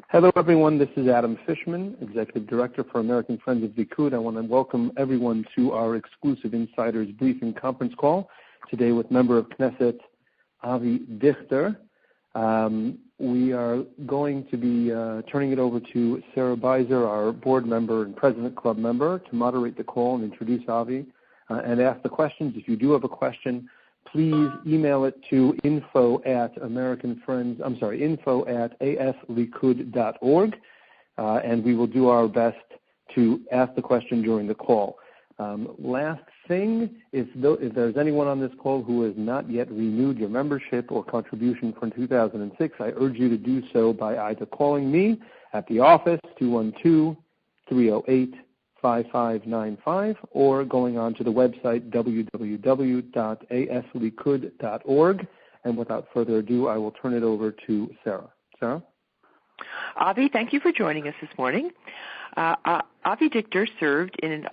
Hello, everyone. This is Adam Fishman, Executive Director for American Friends of Likud. I want to welcome everyone to our exclusive Insiders Briefing conference call today with member of Knesset, Avi Dichter. We are going to be turning it over to Sarah Beiser, our board member and president club member, to moderate the call and introduce Avi and ask the questions. If you do have a question, please email it to info@aslikud.org, and we will do our best to ask the question during the call. Last thing, if there's anyone on this call who has not yet renewed your membership or contribution from 2006, I urge you to do so by either calling me at the office, 212-308-5595, or going on to the website www.aslikud.org. And without further ado, I will turn it over to Sarah. Sarah? Avi, thank you for joining us this morning. Avi Dichter served in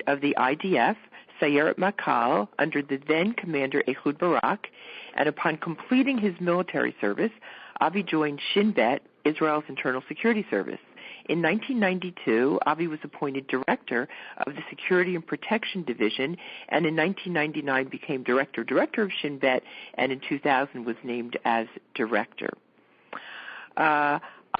of the IDF, Sayeret Matkal, under the then commander Ehud Barak, and upon completing his military service, Avi joined Shin, Israel's internal security service. In 1992, Avi was appointed director of the Security and Protection Division, and in 1999 became director of Shin Bet, and in 2000 was named as director.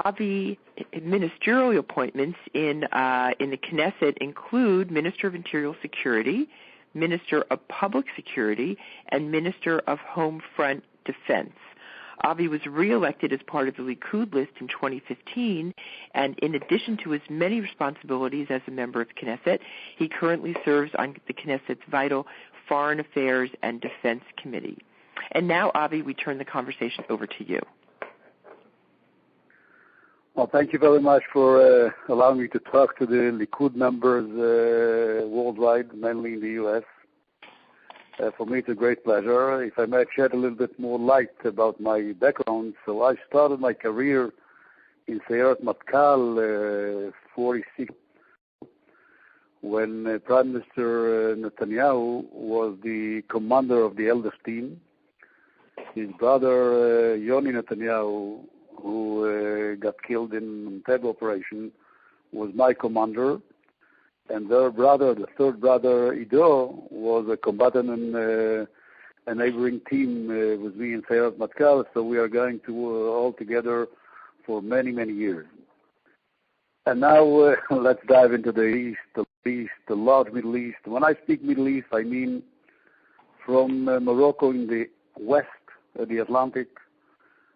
Avi ministerial appointments in the Knesset include Minister of Interior Security, Minister of Public Security, and Minister of Home Front Defense. Avi was re-elected as part of the Likud list in 2015, and in addition to his many responsibilities as a member of Knesset, he currently serves on the Knesset's vital Foreign Affairs and Defense Committee. And now, Avi, we turn the conversation over to you. Well, thank you very much for allowing me to talk to the Likud members worldwide, mainly in the U.S. For me, it's a great pleasure. If I might shed a little bit more light about my background, so I started my career in Sayeret Matkal 46 when Prime Minister Netanyahu was the commander of the eldest team. His brother Yoni Netanyahu, who got killed in Teg operation, was my commander. And their brother, the third brother, Ido, was a combatant in a neighboring team with me in Sayeret Matkal, so we are going to all together for many, many years. And now let's dive into the East, the large Middle East. When I speak Middle East, I mean from Morocco in the west, the Atlantic,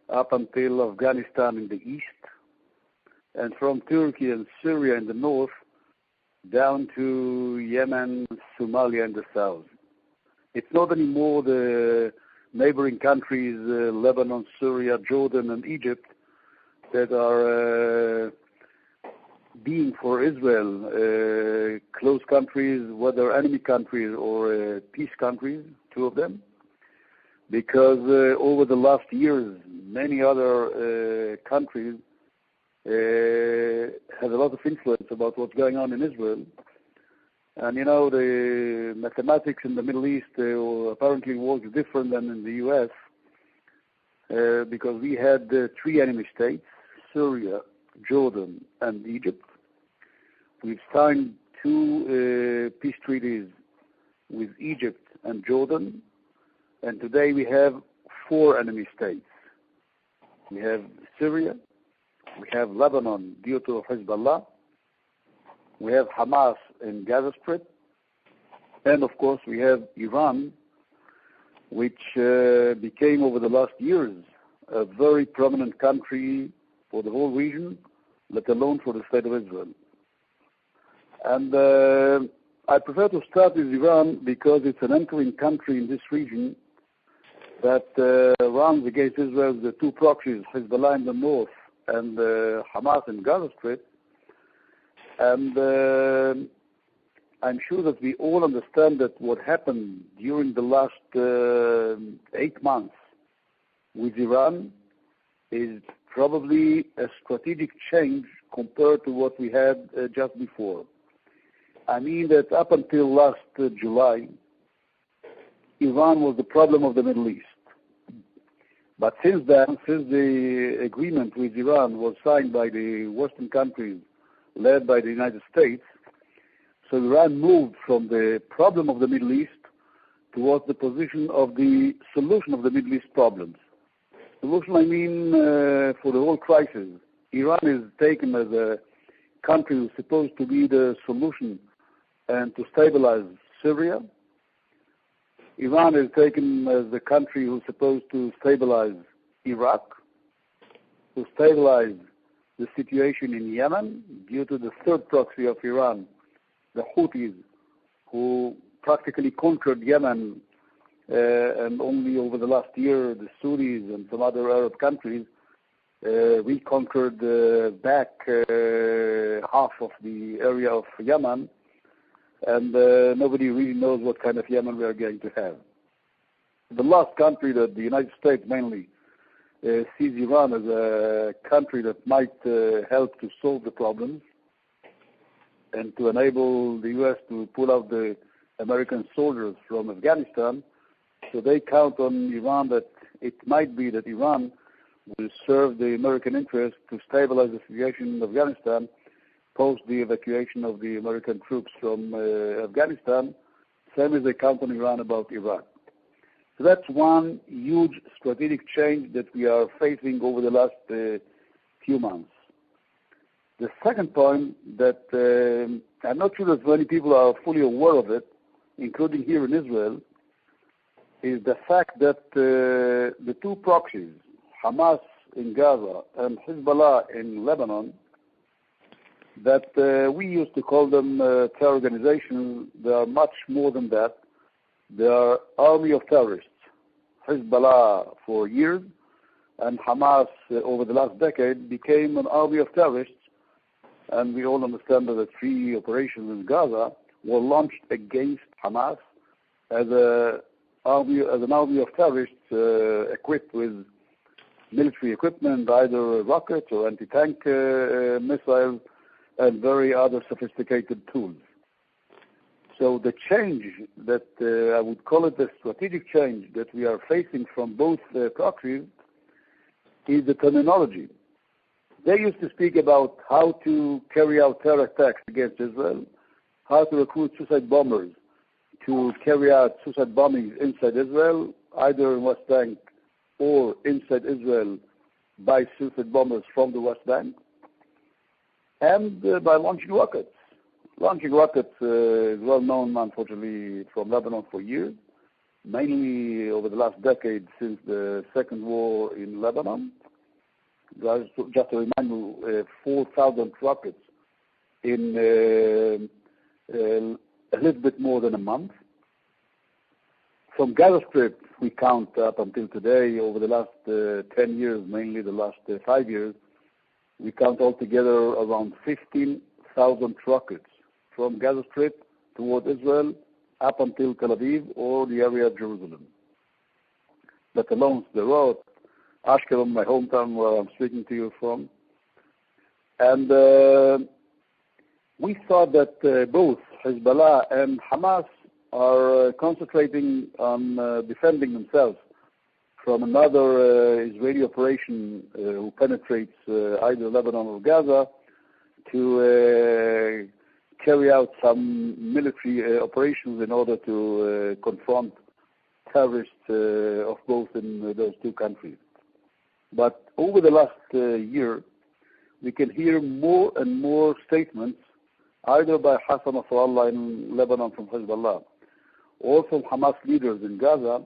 up until Afghanistan in the east, and from Turkey and Syria in the north, down to Yemen, Somalia in the south. It's not anymore the neighboring countries, Lebanon, Syria, Jordan, and Egypt, that are being for Israel close countries, whether enemy countries or peace countries, two of them, because over the last years, many other countries has a lot of influence about what's going on in Israel. And, the mathematics in the Middle East apparently works different than in the U.S. Because we had three enemy states, Syria, Jordan, and Egypt. We've signed two peace treaties with Egypt and Jordan, and today we have four enemy states. We have Syria, we have Lebanon due to Hezbollah, we have Hamas in Gaza Strip, and of course we have Iran, which became over the last years a very prominent country for the whole region, let alone for the state of Israel. And I prefer to start with Iran because it's an anchoring country in this region that runs against Israel the two proxies, Hezbollah in the north and Hamas in Gaza Strip. And I'm sure that we all understand that what happened during the last 8 months with Iran is probably a strategic change compared to what we had just before. I mean that up until last July, Iran was the problem of the Middle East. But since then, since the agreement with Iran was signed by the Western countries led by the United States, so Iran moved from the problem of the Middle East towards the position of the solution of the Middle East problems. Solution, I mean, for the whole crisis. Iran is taken as a country who's supposed to be the solution and to stabilize Syria. Iran is taken as the country who's supposed to stabilize Iraq, to stabilize the situation in Yemen due to the third proxy of Iran, the Houthis, who practically conquered Yemen, and only over the last year the Saudis and some other Arab countries reconquered back half of the area of Yemen, and nobody really knows what kind of Yemen we are going to have. The last country that the United States mainly sees Iran as a country that might help to solve the problems and to enable the U.S. to pull out the American soldiers from Afghanistan. So they count on Iran that it might be that Iran will serve the American interest to stabilize the situation in Afghanistan post the evacuation of the American troops from Afghanistan, same as they count on Iran about Iraq. So that's one huge strategic change that we are facing over the last few months. The second point that I'm not sure that many people are fully aware of it, including here in Israel, is the fact that the two proxies, Hamas in Gaza and Hezbollah in Lebanon, that we used to call them terror organizations, they are much more than that. They are army of terrorists. Hezbollah for years and Hamas over the last decade became an army of terrorists, and we all understand that the 3 operations in Gaza were launched against Hamas as an army of terrorists equipped with military equipment, either rockets or anti-tank missiles, and very other sophisticated tools. So the change that I would call it the strategic change that we are facing from both proxies is the terminology. They used to speak about how to carry out terror attacks against Israel, how to recruit suicide bombers to carry out suicide bombings inside Israel, either in West Bank or inside Israel by suicide bombers from the West Bank, and by launching rockets. Launching rockets is well known, unfortunately, from Lebanon for years, mainly over the last decade since the second war in Lebanon. Just to remind you, 4,000 rockets in a little bit more than a month. From Gaza Strip, we count up until today, over the last 10 years, mainly the last 5 years, we count altogether around 15,000 rockets from Gaza Strip toward Israel up until Tel Aviv or the area of Jerusalem. Let alone Sderot, Ashkelon, my hometown where I'm speaking to you from. And we thought that both Hezbollah and Hamas are concentrating on defending themselves from another Israeli operation who penetrates either Lebanon or Gaza to carry out some military operations in order to confront terrorists of both in those two countries. But over the last year, we can hear more and more statements, either by Hassan Nasrallah in Lebanon from Hezbollah, or from Hamas leaders in Gaza,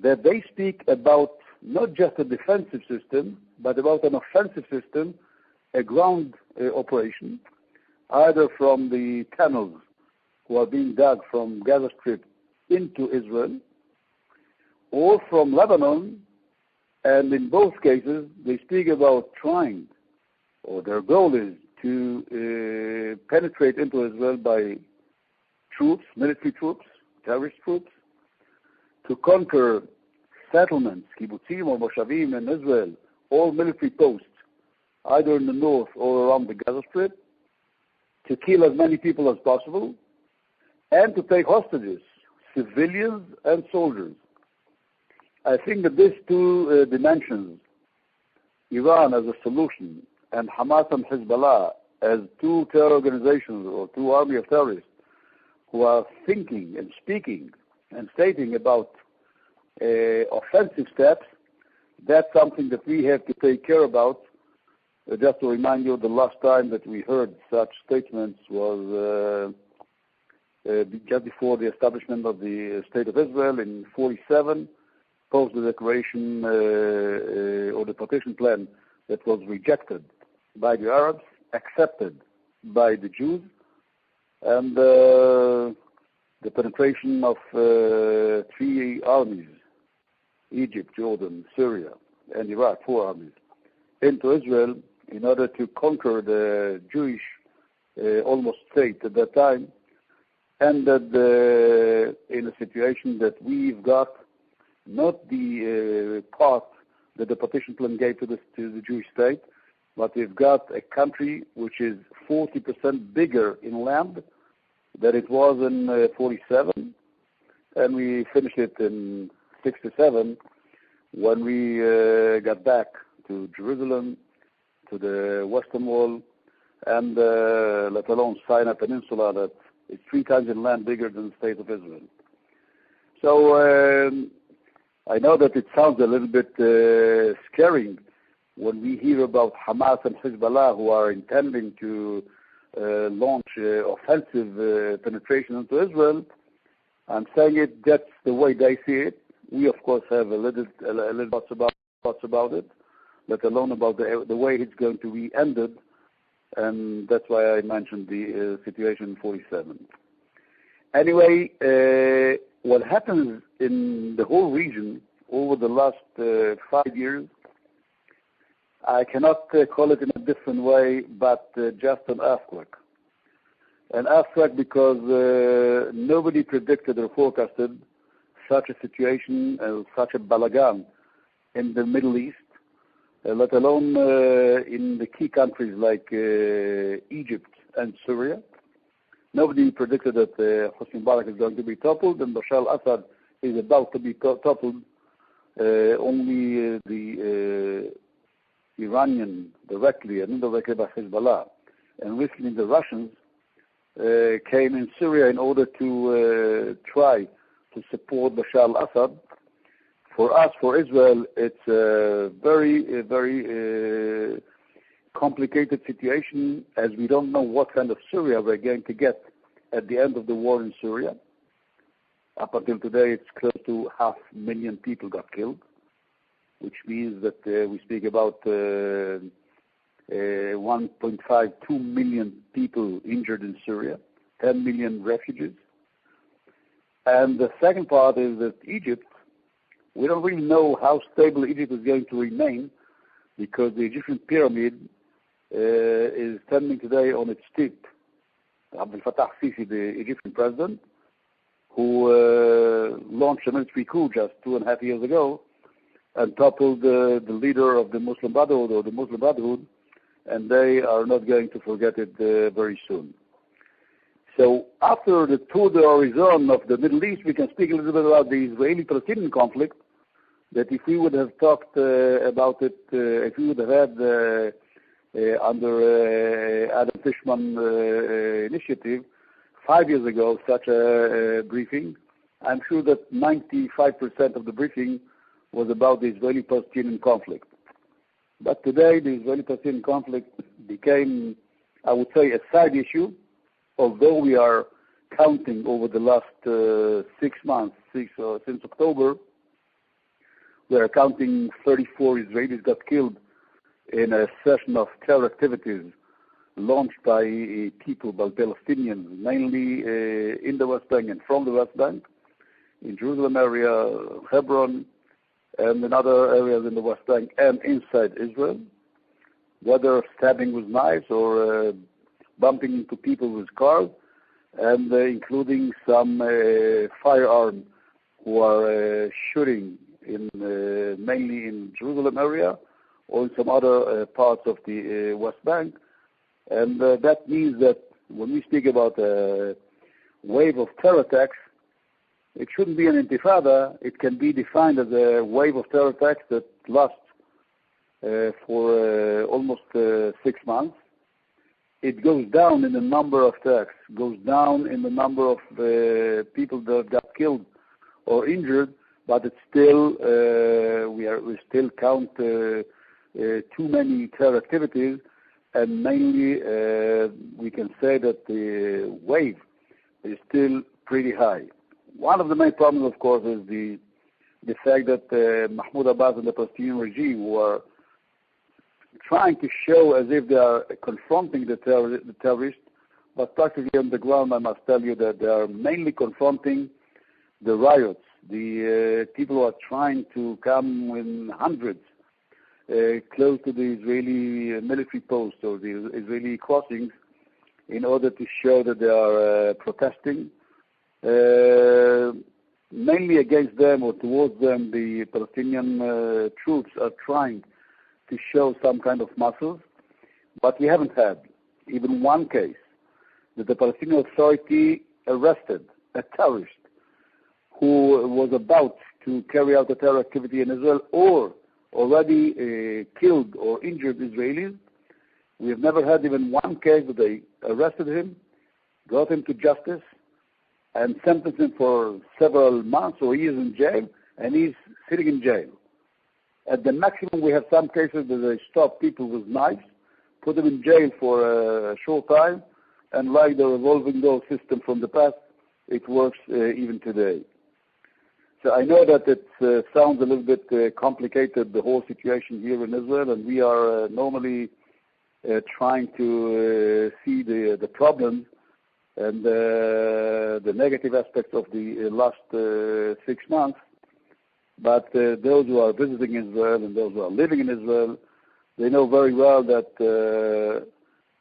that they speak about not just a defensive system, but about an offensive system, a ground operation, either from the tunnels who are being dug from Gaza Strip into Israel, or from Lebanon. And in both cases, they speak about trying, or their goal is to penetrate into Israel by troops, military troops, terrorist troops, to conquer settlements, kibbutzim or moshavim in Israel, all military posts, either in the north or around the Gaza Strip, to kill as many people as possible, and to take hostages, civilians and soldiers. I think that these two dimensions, Iran as a solution and Hamas and Hezbollah as two terror organizations or two army of terrorists who are thinking and speaking and stating about offensive steps, that's something that we have to take care about. Just to remind you, the last time that we heard such statements was just before the establishment of the State of Israel in 1947, post the declaration or the partition plan that was rejected by the Arabs, accepted by the Jews, and the penetration of three armies, Egypt, Jordan, Syria, and Iraq, four armies, into Israel in order to conquer the Jewish almost state at that time, ended in a situation that we've got not the part that the partition plan gave to the Jewish state, but we've got a country which is 40% bigger in land than it was in 1947, and we finished it in 1967 when we got back to Jerusalem, to the Western Wall, and let alone Sinai Peninsula, that is 3 times in land bigger than the State of Israel. So I know that it sounds a little bit scaring when we hear about Hamas and Hezbollah who are intending to launch offensive penetration into Israel. I'm saying it, that's the way they see it. We, of course, have a little thoughts about it, let alone about the way it's going to be ended, and that's why I mentioned the situation in 1947. Anyway, what happens in the whole region over the last 5 years, I cannot call it in a different way, but just an earthquake. An earthquake because nobody predicted or forecasted such a situation, such a balagan in the Middle East, let alone in the key countries like Egypt and Syria. Nobody predicted that Hosni Mubarak is going to be toppled and Bashar al-Assad is about to be toppled. Only the Iranian directly and indirectly by Hezbollah, and recently the Russians came in Syria in order to try to support Bashar al-Assad. For us, for Israel, it's a very complicated situation, as we don't know what kind of Syria we're going to get at the end of the war in Syria. Up until today, it's close to 500,000 people got killed, which means that we speak about 1.5, 2 million people injured in Syria, 10 million refugees. And the second part is that Egypt, we don't really know how stable Egypt is going to remain, because the Egyptian pyramid is standing today on its tip. Abdel Fattah Sisi, the Egyptian president, who launched a military coup just 2.5 years ago and toppled the leader of the Muslim Brotherhood, or the Muslim Brotherhood, and they are not going to forget it very soon. So after the tour d'horizon of the Middle East, we can speak a little bit about the Israeli-Palestinian conflict, that if we would have talked about it, if we would have had under Adam Fishman initiative 5 years ago such a briefing, I'm sure that 95% of the briefing was about the Israeli-Palestinian conflict. But today the Israeli-Palestinian conflict became, I would say, a side issue, although we are counting over the last 6 months, since October, we are counting 34 Israelis got killed in a session of terror activities launched by people, by Palestinians, mainly in the West Bank and from the West Bank, in Jerusalem area, Hebron, and in other areas in the West Bank and inside Israel, whether stabbing with knives or bumping into people with cars, and including some firearms who are shooting in mainly in Jerusalem area or in some other parts of the West Bank. And that means that when we speak about a wave of terror attacks, it shouldn't be an intifada. It can be defined as a wave of terror attacks that lasts for almost 6 months. It goes down in the number of attacks, goes down in the number of people that got killed or injured, but it's still we still count too many terror activities, and mainly we can say that the wave is still pretty high. One of the main problems, of course, is the fact that Mahmoud Abbas and the Palestinian regime were trying to show as if they are confronting the terrorists, but practically on the ground, I must tell you that they are mainly confronting the riots, the people who are trying to come in hundreds close to the Israeli military posts or the Israeli crossings in order to show that they are protesting. Mainly against them or towards them, the Palestinian troops are trying to show some kind of muscles, but we haven't had even one case that the Palestinian Authority arrested a terrorist who was about to carry out a terror activity in Israel or already killed or injured Israelis. We have never had even one case that they arrested him, brought him to justice, and sentenced him for several months or years in jail, and he's sitting in jail. At the maximum, we have some cases that they stop people with knives, put them in jail for a short time, and like the revolving door system from the past, it works even today. So I know that it sounds a little bit complicated, the whole situation here in Israel, and we are normally trying to see the problems and the negative aspects of the last 6 months. But those who are visiting Israel and those who are living in Israel, they know very well that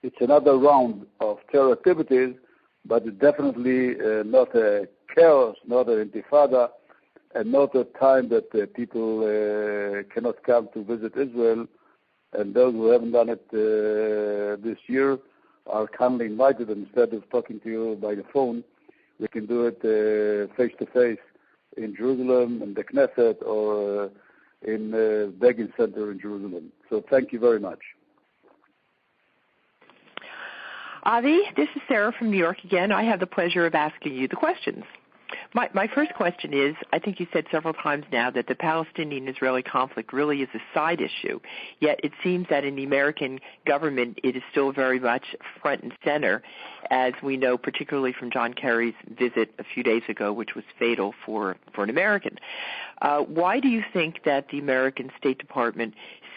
it's another round of terror activities, but it's definitely not a chaos, not an intifada, and not a time that people cannot come to visit Israel. And those who haven't done it this year are kindly invited. Instead of talking to you by the phone, we can do it face-to-face in Jerusalem, in the Knesset, or in Begin Center in Jerusalem. So thank you very much. Avi, this is Sarah from New York again. I have the pleasure of asking you the questions. My first question is, I think you said several times now that the Palestinian-Israeli conflict really is a side issue, yet it seems that in the American government it is still very much front and center, as we know particularly from John Kerry's visit a few days ago, which was fatal for an American. Why do you think that the American State Department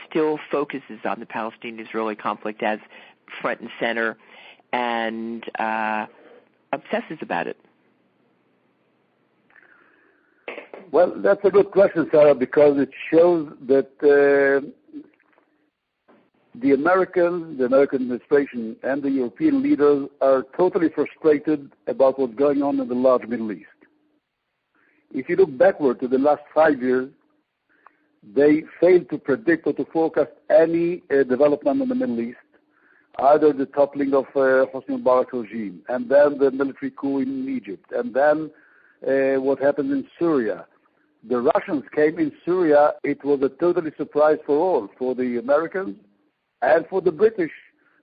still focuses on the Palestinian-Israeli conflict as front and center and obsesses about it? Well, that's a good question, Sarah, because it shows that the American administration and the European leaders are totally frustrated about what's going on in the large Middle East. If you look backward to the last 5 years, they failed to predict or to forecast any development in the Middle East, either the toppling of Hosni Mubarak's regime, and then the military coup in Egypt, and then what happened in Syria. The Russians came in Syria. It was a totally surprise for all, for the Americans and for the British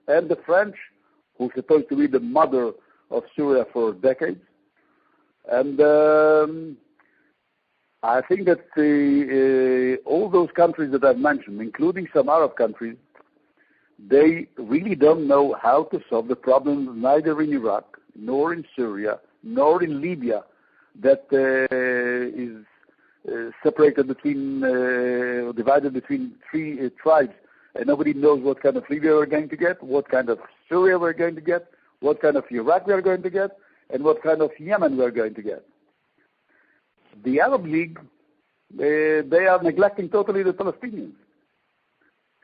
and the French, who's supposed to be the mother of Syria for decades. And I think that all those countries that I've mentioned, including some Arab countries, they really don't know how to solve the problem, neither in Iraq, nor in Syria, nor in Libya, that is separated between, divided between 3 tribes, and nobody knows what kind of Libya we're going to get, what kind of Syria we're going to get, what kind of Iraq we're going to get, and what kind of Yemen we're going to get. The Arab League, they are neglecting totally the Palestinians.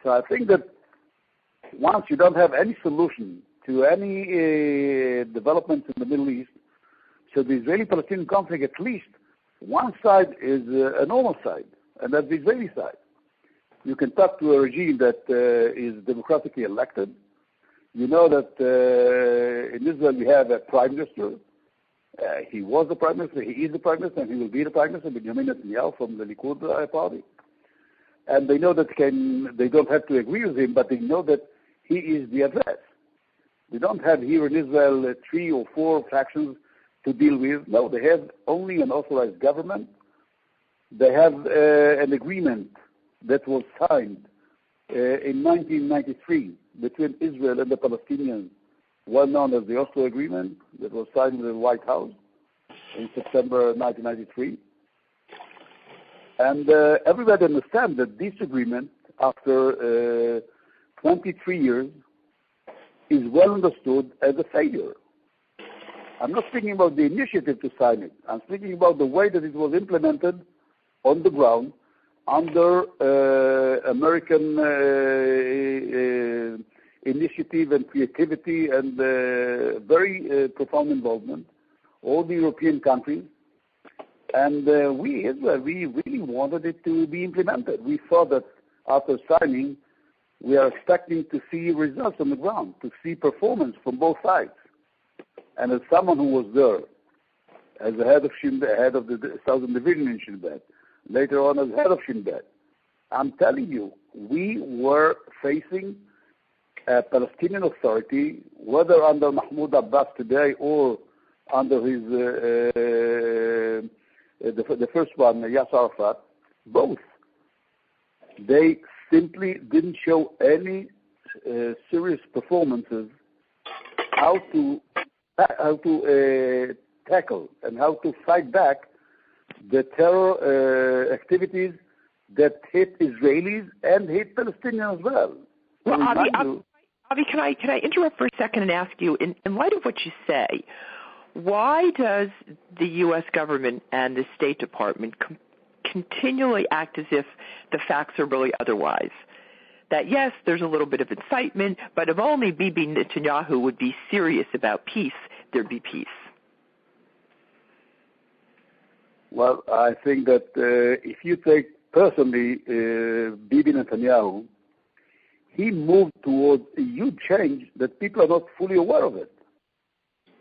So I think that once you don't have any solution to any developments in the Middle East, so the Israeli-Palestinian conflict, at least one side is a normal side, and that's the Israeli side. You can talk to a regime that is democratically elected. You know that in Israel we have a prime minister, He was the Prime Minister, he is the Prime Minister, and he will be the Prime Minister, Benjamin Netanyahu from the Likud party. And they know that they don't have to agree with him, but they know that he is the address. They don't have here in Israel 3 or 4 factions to deal with. No, they have only an authorized government. They have an agreement that was signed in 1993 between Israel and the Palestinians, one known as the Oslo Agreement, that was signed in the White House in September 1993. And everybody understands that this agreement, after 23 years, is well understood as a failure. I'm not speaking about the initiative to sign it. I'm speaking about the way that it was implemented on the ground under American initiative and creativity and very profound involvement, all the European countries. And we, Israel, we really wanted it to be implemented. We thought that after signing, we are expecting to see results on the ground, to see performance from both sides. And as someone who was there, as the head of Shin, head of the Southern Division in Shin Bet, later on as head of Shin Bet, I'm telling you, we were facing a Palestinian Authority, whether under Mahmoud Abbas today or under his the first one, Yasser Arafat, both. They simply didn't show any serious performances how to tackle and how to fight back the terror activities that hit Israelis and hit Palestinians as well. Well, Avi, can I interrupt for a second and ask you, in light of what you say, why does the U.S. government and the State Department continually act as if the facts are really otherwise? That yes, there's a little bit of incitement, but if only Bibi Netanyahu would be serious about peace, there'd be peace. Well, I think that if you take personally Bibi Netanyahu, he moved towards a huge change that people are not fully aware of it.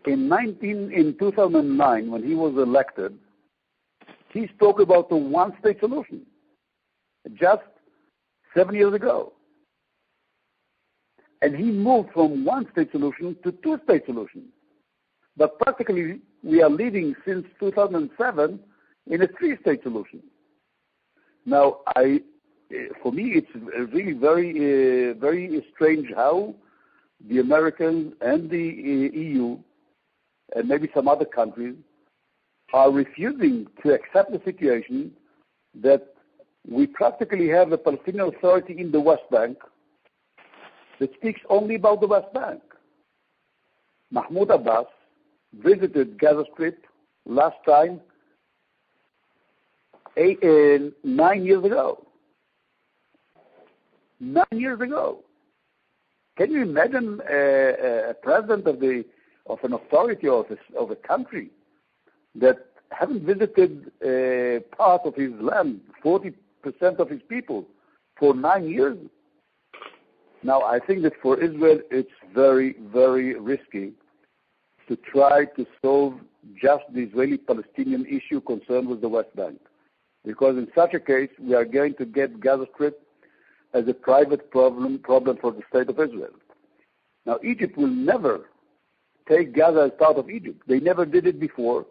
In 2009, when he was elected, he spoke about the one-state solution, just 7 years ago. And he moved from one-state solution to two-state solution. But practically, we are living since 2007 in a three-state solution. Now, for me, it's really very, very strange how the Americans and the EU and maybe some other countries are refusing to accept the situation that we practically have a Palestinian Authority in the West Bank that speaks only about the West Bank. Mahmoud Abbas visited Gaza Strip last time 9 years ago. 9 years ago. Can you imagine a president of an authority of a country that haven't visited part of his land, 40% of his people, for 9 years? Now, I think that for Israel, it's very, very risky to try to solve just the Israeli-Palestinian issue concerned with the West Bank. Because in such a case, we are going to get Gaza Strip as a private problem for the state of Israel. Now, Egypt will never take Gaza as part of Egypt. They never did it before,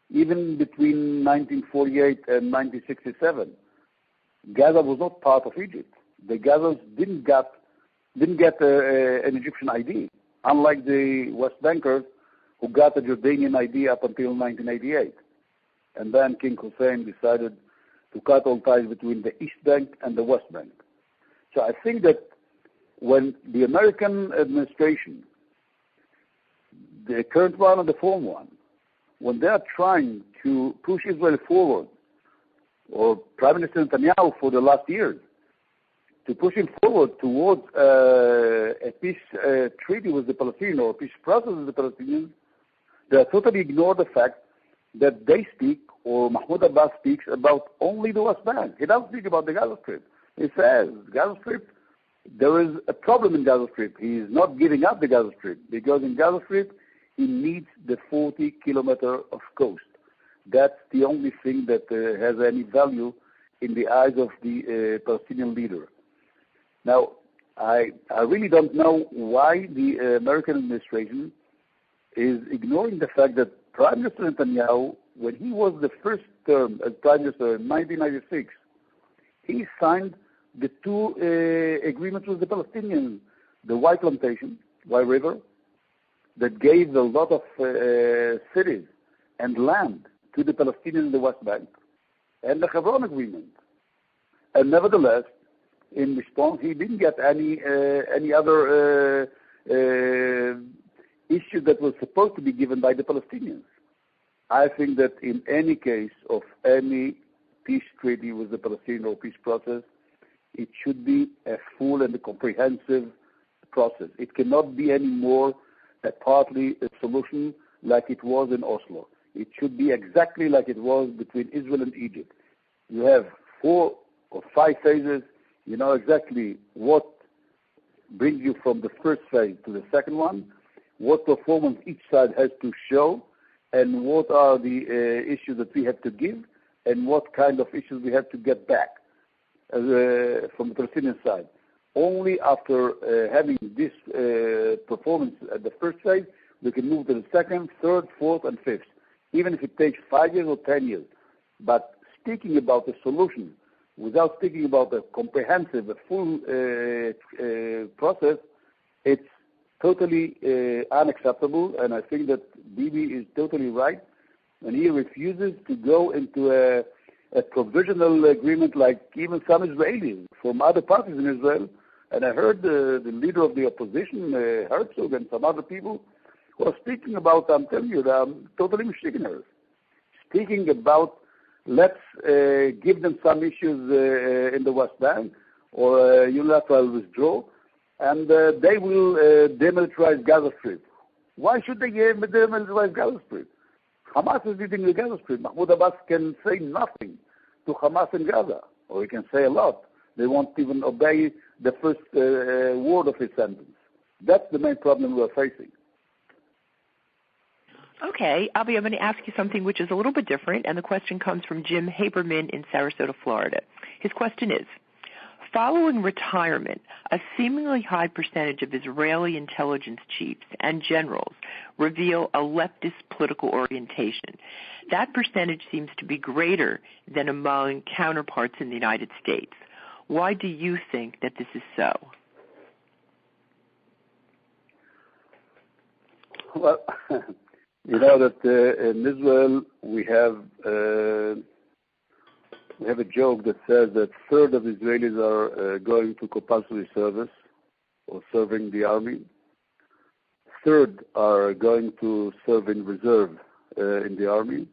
even between 1948 and 1967. Gaza was not part of Egypt. The Gazans didn't get an Egyptian ID, unlike the West Bankers who got a Jordanian ID up until 1988. And then King Hussein decided to cut all ties between the East Bank and the West Bank. So I think that when the American administration, the current one and the former one, when they are trying to push Israel forward, or Prime Minister Netanyahu for the last years, to push him forward towards a peace treaty with the Palestinians or a peace process with the Palestinians, they totally ignore the fact that they speak, or Mahmoud Abbas speaks, about only the West Bank. He doesn't speak about the Gaza Strip. He says, Gaza Strip, there is a problem in Gaza Strip. He is not giving up the Gaza Strip, because in Gaza Strip, he needs the 40-kilometer of coast. That's the only thing that has any value in the eyes of the Palestinian leader. Now, I really don't know why the American administration is ignoring the fact that Prime Minister Netanyahu, when he was the first term as Prime Minister in 1996, he signed the two agreements with the Palestinians, the White Plantation, White River, that gave a lot of cities and land to the Palestinians in the West Bank, and the Hebron Agreement. And nevertheless, in response, he didn't get any other issue that was supposed to be given by the Palestinians. I think that in any case of any peace treaty with the Palestinian or peace process, it should be a full and a comprehensive process. It cannot be any more partly a solution like it was in Oslo. It should be exactly like it was between Israel and Egypt. You have 4 or 5 phases. You know exactly what brings you from the first phase to the second one, what performance each side has to show, and what are the issues that we have to give, and what kind of issues we have to get back from the Palestinian side. Only after having this performance at the first phase, we can move to the second, third, fourth, and fifth, even if it takes 5 years or 10 years. But speaking about the solution without speaking about a comprehensive, a full process, it's totally unacceptable, and I think that Bibi is totally right when he refuses to go into a provisional agreement like even some Israelis from other parties in Israel. And I heard the leader of the opposition, Herzog, and some other people who are speaking about, I'm telling you, they're totally mischievous, speaking about let's give them some issues in the West Bank or unilateral withdrawal, and they will demilitarize Gaza Strip. Why should they demilitarize Gaza Strip? Hamas is leading the Gaza Strip. Mahmoud Abbas can say nothing to Hamas in Gaza, or he can say a lot. They won't even obey the first word of his sentence. That's the main problem we're facing. Okay, Avi, I'm going to ask you something which is a little bit different, and the question comes from Jim Haberman in Sarasota, Florida. His question is, following retirement, a seemingly high percentage of Israeli intelligence chiefs and generals reveal a leftist political orientation. That percentage seems to be greater than among counterparts in the United States. Why do you think that this is so? Well, you know that in Israel we have a joke that says that a third of Israelis are going to compulsory service or serving the army. Third are going to serve in reserve in the army,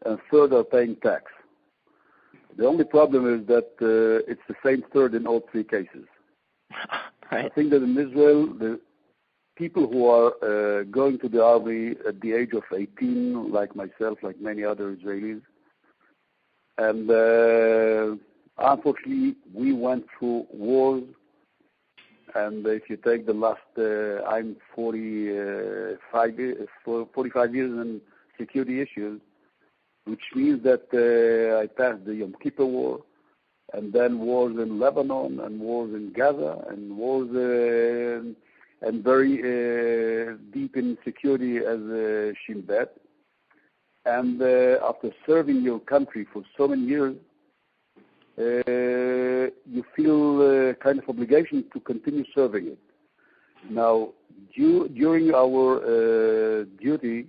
and third are paying tax. The only problem is that it's the same third in all 3 cases. Right. I think that in Israel, the people who are going to the army at the age of 18, like myself, like many other Israelis, and unfortunately, we went through wars. And if you take the last, I'm 45 years in security issues, which means that I passed the Yom Kippur War, and then wars in Lebanon, and wars in Gaza, and wars and very deep in security as Shin. And after serving your country for so many years, you feel kind of obligation to continue serving it. Now, during our duty,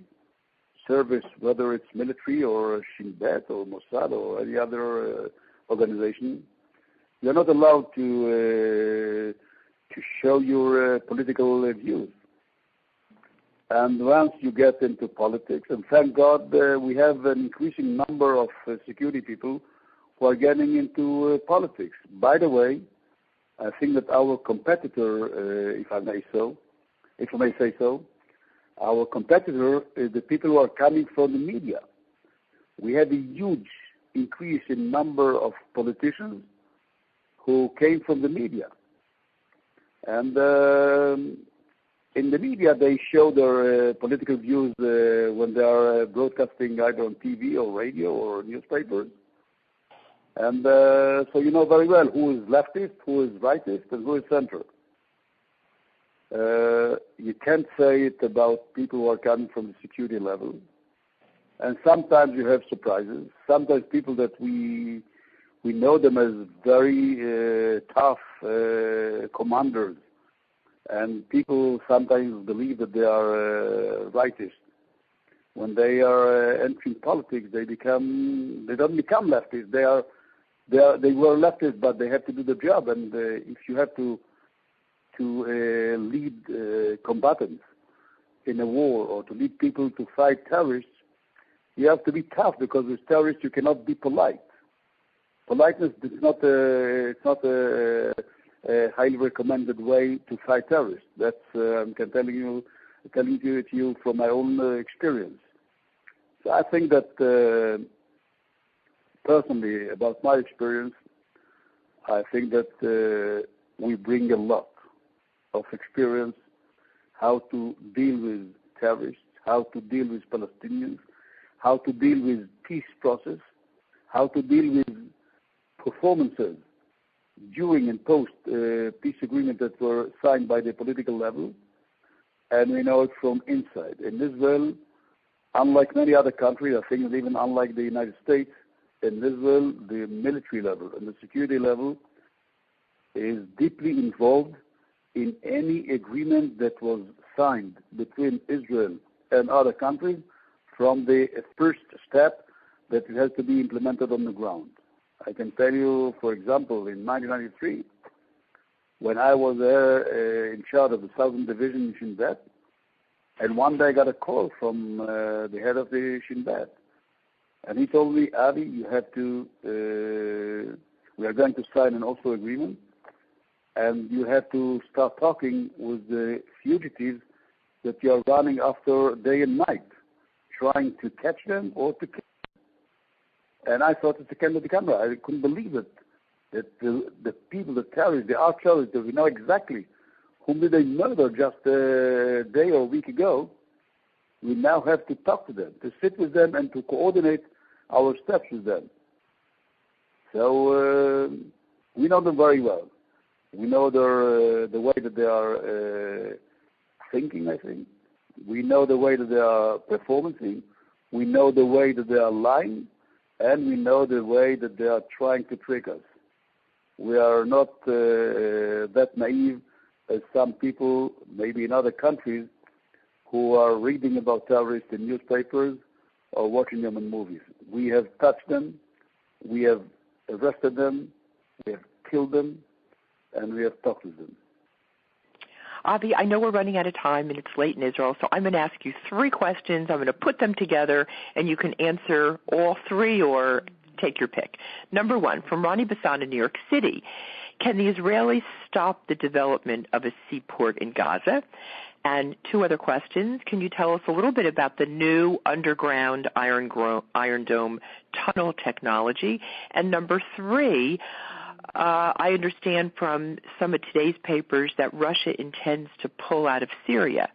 service, whether it's military or Shin Bet or Mossad or any other organization, you're not allowed to show your political views. And once you get into politics, and thank God we have an increasing number of security people who are getting into politics. By the way, I think that our competitor, if I may say so, our competitor is the people who are coming from the media. We had a huge increase in number of politicians who came from the media. And in the media, they show their political views when they are broadcasting either on TV or radio or newspapers. And so you know very well who is leftist, who is rightist, and who is center. You can't say it about people who are coming from the security level. And sometimes you have surprises. Sometimes people that we know them as very tough commanders. And people sometimes believe that they are rightist. When they are entering politics, they don't become leftists. They were leftists, but they have to do the job. And if you have to lead combatants in a war or to lead people to fight terrorists, you have to be tough, because with terrorists you cannot be polite. Politeness is not a highly recommended way to fight terrorists. That's I'm telling you from my own experience. So I think that personally, about my experience, I think that we bring a lot of experience how to deal with terrorists, how to deal with Palestinians, how to deal with peace process, how to deal with performances during and post peace agreement that were signed by the political level, and we know it from inside. In Israel, unlike many other countries, I think even unlike the United States, in Israel, the military level and the security level is deeply involved in any agreement that was signed between Israel and other countries, from the first step that it has to be implemented on the ground. I can tell you, for example, in 1993, when I was there in charge of the Southern Division in Shin Bet, and one day I got a call from the head of the Shin Bet, and he told me, Avi, you have to, we are going to sign an Oslo agreement, and you have to start talking with the fugitives that you are running after day and night, trying to catch them or to kill them. And I thought it's a candle of the camera. I couldn't believe it. That the people, the terrorists, the arch terrorists, that we know exactly whom did they murder just a day or a week ago. We now have to talk to them, to sit with them, and to coordinate our steps with them. So we know them very well. We know the way that they are thinking, I think. We know the way that they are performing. We know the way that they are lying. And we know the way that they are trying to trick us. We are not that naive as some people, maybe in other countries, who are reading about terrorists in newspapers or watching them in movies. We have touched them, we have arrested them, we have killed them, and we have talked with them. Avi, I know we're running out of time and it's late in Israel, so I'm going to ask you 3 questions. I'm going to put them together, and you can answer all 3 or take your pick. Number 1, from Ronnie Bassan in New York City, can the Israelis stop the development of a seaport in Gaza? And 2 other questions. Can you tell us a little bit about the new underground Iron Dome tunnel technology? And number 3, I understand from some of today's papers that Russia intends to pull out of Syria.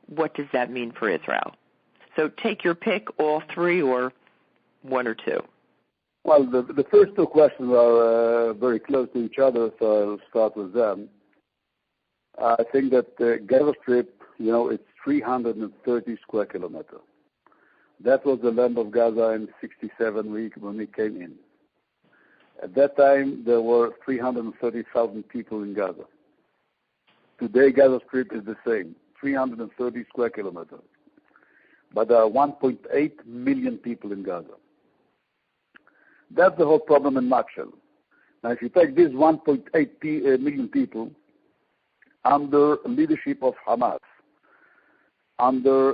What does that mean for Israel? So take your pick, all 3 or 1 or 2. Well, the first 2 questions are very close to each other, so I'll start with them. I think that the Gaza Strip, it's 330 square kilometers. That was the land of Gaza in 1967 when we came in. At that time, there were 330,000 people in Gaza. Today, Gaza Strip is the same, 330 square kilometers. But there are 1.8 million people in Gaza. That's the whole problem in nutshell. Now, if you take these 1.8 million people under leadership of Hamas, under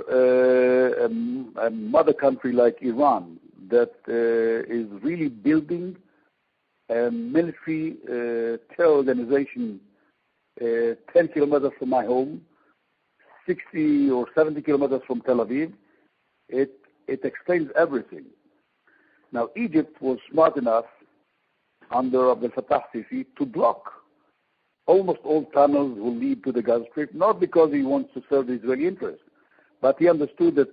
a mother country like Iran that is really building a military terror organization 10 kilometers from my home, 60 or 70 kilometers from Tel Aviv, it explains everything. Now, Egypt was smart enough under Abdel Fattah Sisi to block almost all tunnels will lead to the Gaza Strip, not because he wants to serve the Israeli interest, but he understood that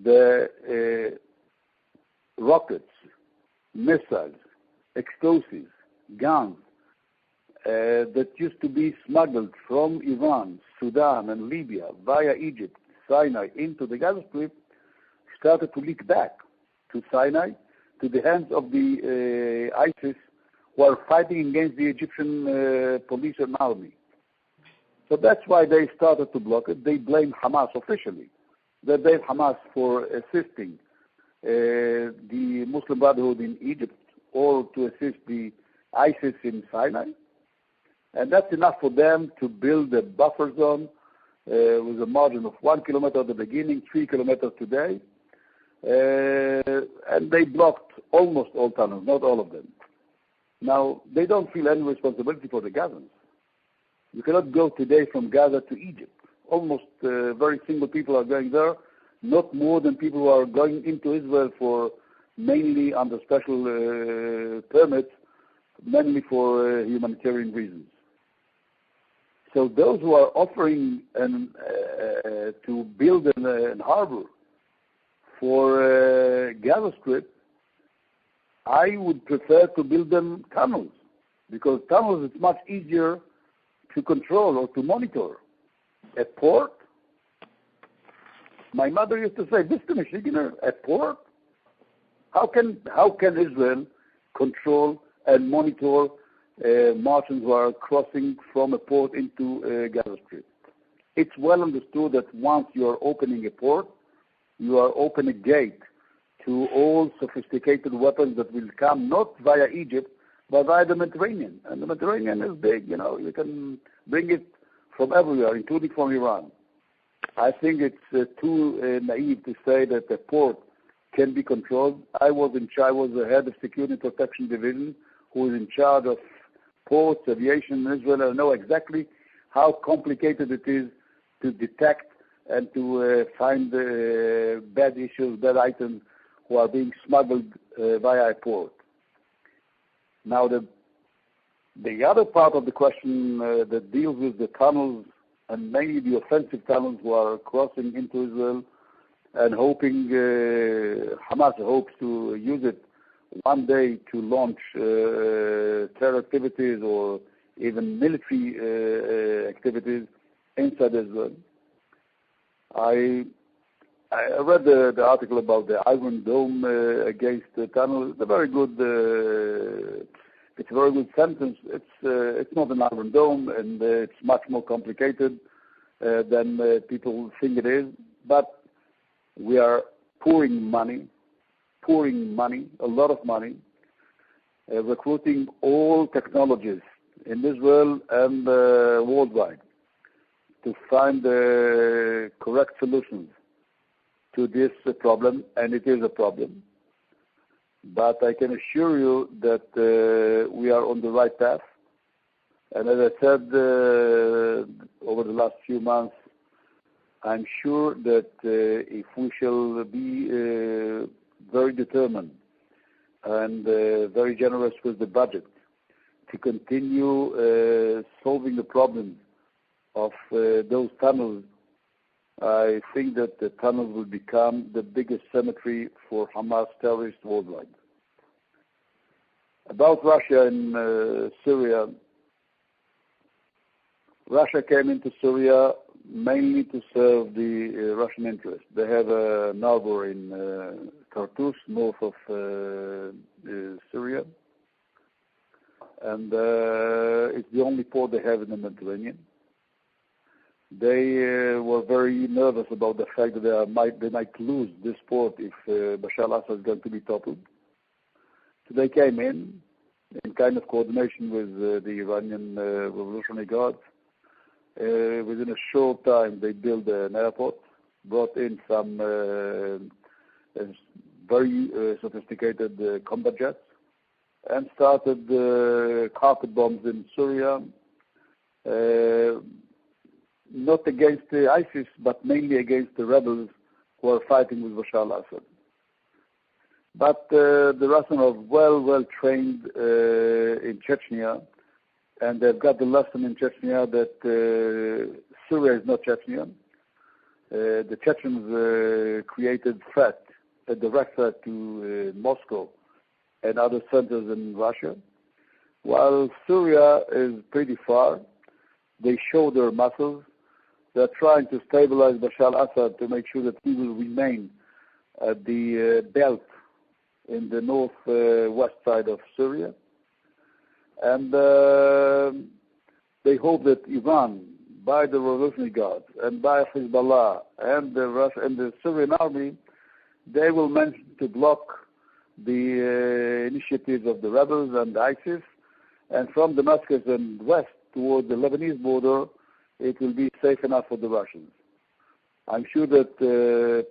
the rockets, missiles, explosives, guns that used to be smuggled from Iran, Sudan, and Libya via Egypt, Sinai, into the Gaza Strip started to leak back to Sinai, to the hands of the ISIS, who are fighting against the Egyptian police and army. So that's why they started to block it. They blame Hamas officially. They blame Hamas for assisting the Muslim Brotherhood in Egypt or to assist the ISIS in Sinai. And that's enough for them to build a buffer zone with a margin of 1 kilometer at the beginning, 3 kilometers today. And they blocked almost all tunnels, not all of them. Now, they don't feel any responsibility for the Gazans. You cannot go today from Gaza to Egypt. Almost very single people are going there, not more than people who are going into Israel for mainly under special permits, mainly for humanitarian reasons. So those who are offering to build an harbor for Gaza Strip, I would prefer to build them tunnels, because tunnels is much easier to control or to monitor. A port, my mother used to say, "Mr. Michiganer, a port? How can Israel control and monitor Martians who are crossing from a port into Gaza Strip?" It's well understood that once you are opening a port, you are opening a gate to all sophisticated weapons that will come not via Egypt, but via the Mediterranean. And the Mediterranean is big, you can bring it from everywhere, including from Iran. I think it's too naive to say that the port can be controlled. I was the head of Security and Protection Division, who is in charge of ports, aviation in Israel. I know exactly how complicated it is to detect and to find bad issues, bad items who are being smuggled via a port. Now, the other part of the question that deals with the tunnels, and mainly the offensive tunnels who are crossing into Israel and hoping, Hamas hopes to use it one day to launch terror activities or even military activities inside Israel. I read the article about the Iron Dome against the tunnel. It's a very good sentence. It's not an Iron Dome, and it's much more complicated than people think it is. But we are pouring money, a lot of money, recruiting all technologies in Israel and worldwide to find the correct solutions to this problem, and it is a problem. But I can assure you that we are on the right path. And as I said over the last few months, I'm sure that if we shall be very determined and very generous with the budget to continue solving the problem of those tunnels, I think that the tunnels will become the biggest cemetery for Hamas terrorists worldwide. About Russia and Syria, Russia came into Syria mainly to serve the Russian interest. They have a harbor in Tartus, north of Syria, and it's the only port they have in the Mediterranean. They were very nervous about the fact that they might lose this port if Bashar al-Assad is going to be toppled. So they came in kind of coordination with the Iranian Revolutionary Guard. Within a short time, they built an airport, brought in some very sophisticated combat jets, and started carpet bombs in Syria, not against the ISIS, but mainly against the rebels who are fighting with Bashar al-Assad. But the Russians are well trained in Chechnya, and they've got the lesson in Chechnya that Syria is not Chechnya. The Chechens created threat, a direct threat to Moscow and other centers in Russia. While Syria is pretty far, they show their muscles. They're trying to stabilize Bashar al-Assad to make sure that he will remain at the belt in the northwest side of Syria. And they hope that Iran, by the Revolutionary Guards and by Hezbollah and the Syrian army, they will manage to block the initiatives of the rebels and ISIS. And from Damascus and west toward the Lebanese border, it will be safe enough for the Russians. I'm sure that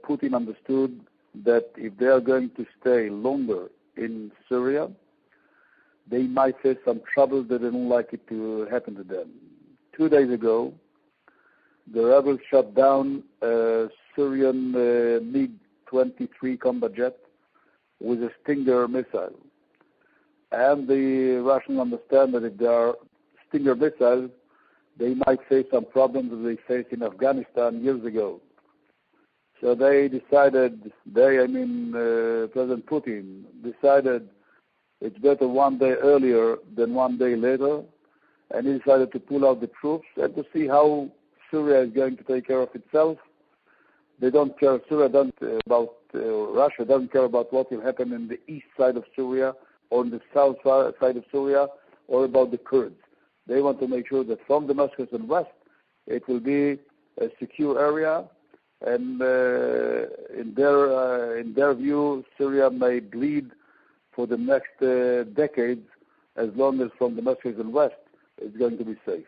Putin understood that if they are going to stay longer in Syria, they might face some troubles that they don't like it to happen to them. 2 days ago, the rebels shot down a Syrian MiG-23 combat jet with a Stinger missile. And the Russians understand that if there are Stinger missiles, they might face some problems that they faced in Afghanistan years ago. So they decided, President Putin decided it's better 1 day earlier than 1 day later, and he decided to pull out the troops and to see how Syria is going to take care of itself. They don't care, Russia doesn't care about what will happen in the east side of Syria or in the south side of Syria or about the Kurds. They want to make sure that from Damascus and west, it will be a secure area, and in their view, Syria may bleed for the next decades, as long as from Damascus and west, it's going to be safe.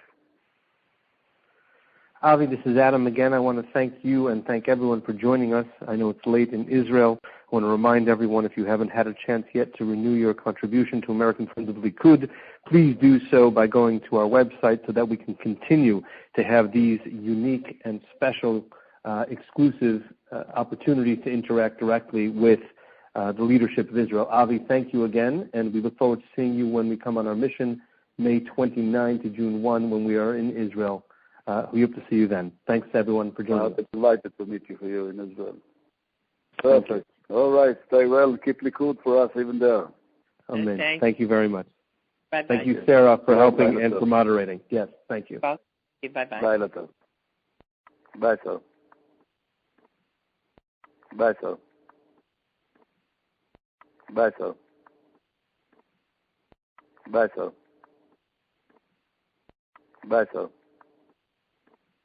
Avi, this is Adam again. I want to thank you and thank everyone for joining us. I know it's late in Israel. I want to remind everyone, if you haven't had a chance yet to renew your contribution to American Friends of Likud, please do so by going to our website so that we can continue to have these unique and special exclusive opportunities to interact directly with the leadership of Israel. Avi, thank you again, and we look forward to seeing you when we come on our mission, May 29 to June 1, when we are in Israel. We hope to see you then. Thanks, everyone, for joining us. I'm delighted to meet you here in Israel. Perfect. All right. Stay well. Keep Likud for us even there. Amen. Thank you very much. Bye-bye. Thank you, Sarah, for helping and for moderating. Yes, thank you. Bye-bye. Bye, Lata. Bye, sir. Bye, sir. Bye, sir. Bye, sir. Bye, sir.